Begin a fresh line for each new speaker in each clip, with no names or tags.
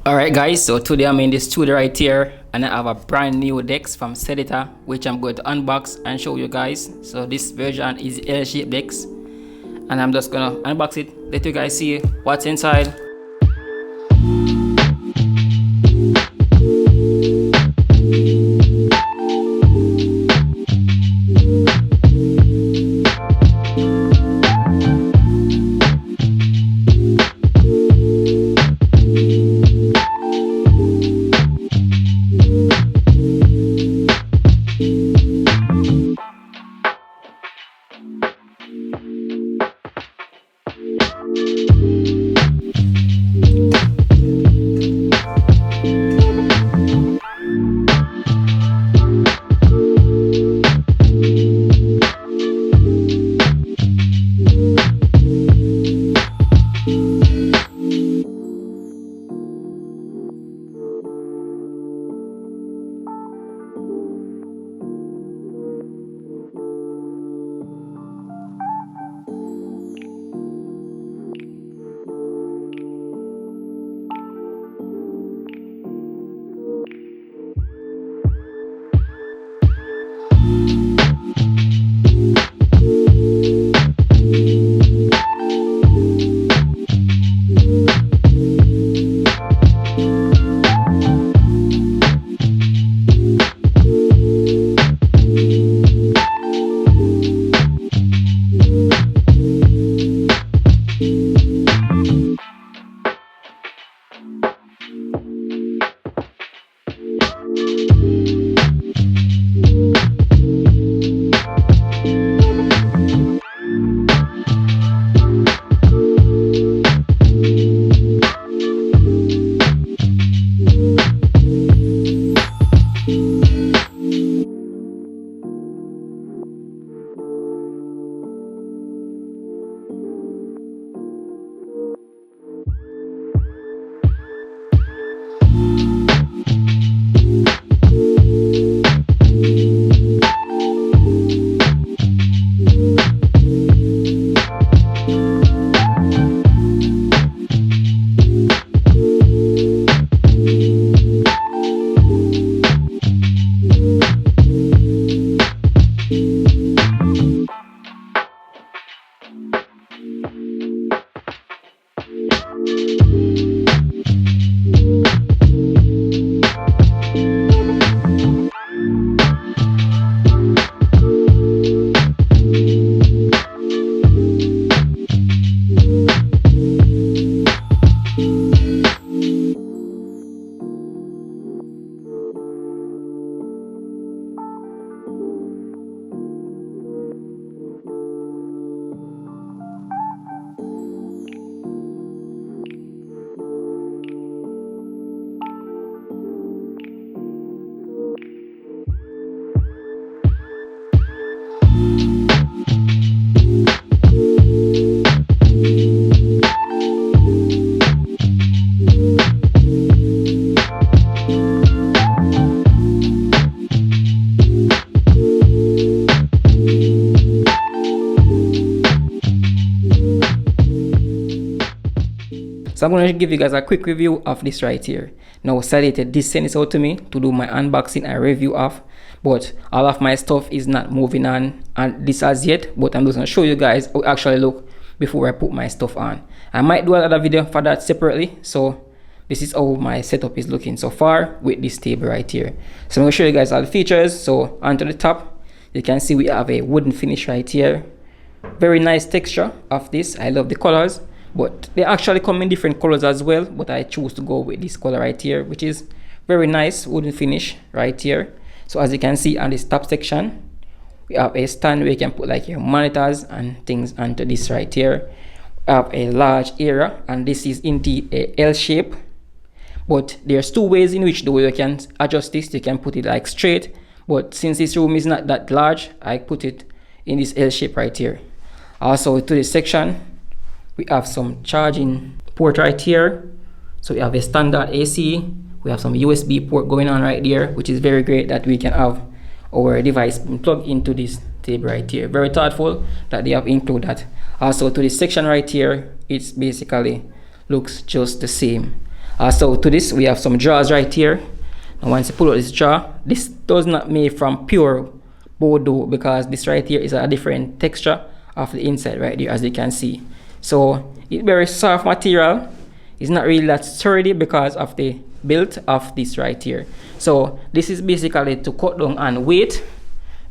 Alright guys, so today I'm in the studio right here and I have a brand new decks from Sedeta which I'm going to unbox and show you guys. So this version is L-shaped decks and I'm just gonna unbox it, let you guys see what's inside. So I'm going to give you guys a quick review of this right here. Now Sedeta did send this out to me to do my unboxing and review of, but all of my stuff is not moving on and this as yet, but I'm just going to show you guys how it actually look before I put my stuff on. I might do another video for that separately. So this is how my setup is looking so far with this table right here. So I'm going to show you guys all the features. So onto the top, you can see we have a wooden finish right here. Very nice texture of this. I love the colors. But they actually come in different colors as well, but I choose to go with this color right here, which is very nice wooden finish right here. So as you can see on this top section, we have a stand where you can put like your monitors and things onto this right here. We have a large area, and this is indeed a L shape, but there's two ways in which the way you can adjust this. You can put it like straight, but since this room is not that large, I put it in this L shape right here. Also to this section, we have some charging port right here. So we have a standard AC. We have some USB port going on right there, which is very great that we can have our device plugged into this table right here. Very thoughtful that they have included that. Also to this section right here, it's basically looks just the same. So to this we have some drawers right here. And once you pull out this drawer, this does not made from pure Bordeaux, because this right here is a different texture of the inside right there, as you can see. So it's very soft material. It's not really that sturdy because of the build of this right here. So this is basically to cut down on weight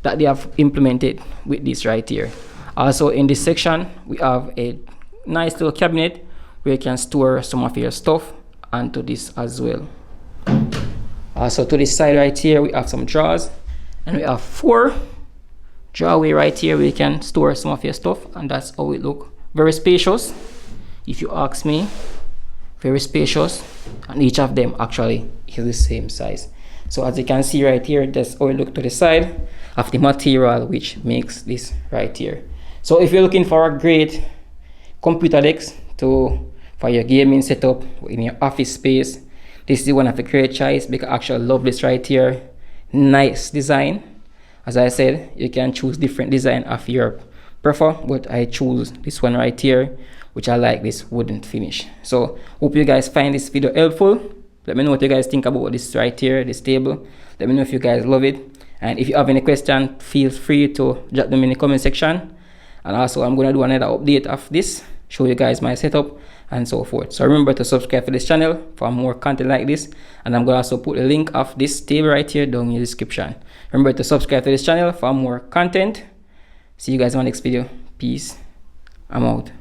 that they have implemented with this right here. Also in this section we have a nice little cabinet where you can store some of your stuff onto this as well. Also to this side right here we have some drawers, and we have 4 drawway right here where you can store some of your stuff, and that's how it look. Very spacious, if you ask me. Very spacious, and each of them actually is the same size. So as you can see right here, that's how it look to the side of the material which makes this right here. So if you're looking for a great computer desk for your gaming setup in your office space, this is one of the great choice, because I actually love this right here. Nice design. As I said, you can choose different design of your prefer, but I choose this one right here, which I like this wooden finish. So hope you guys find this video helpful. Let me know what you guys think about this right here, this table. Let me know if you guys love it, and if you have any question, feel free to drop them in the comment section. And also I'm gonna do another update of this, show you guys my setup and so forth. So remember to subscribe to this channel for more content like this, and I'm gonna also put a link of this table right here down in the description. Remember to subscribe to this channel for more content. See you guys in my next video. Peace. I'm out.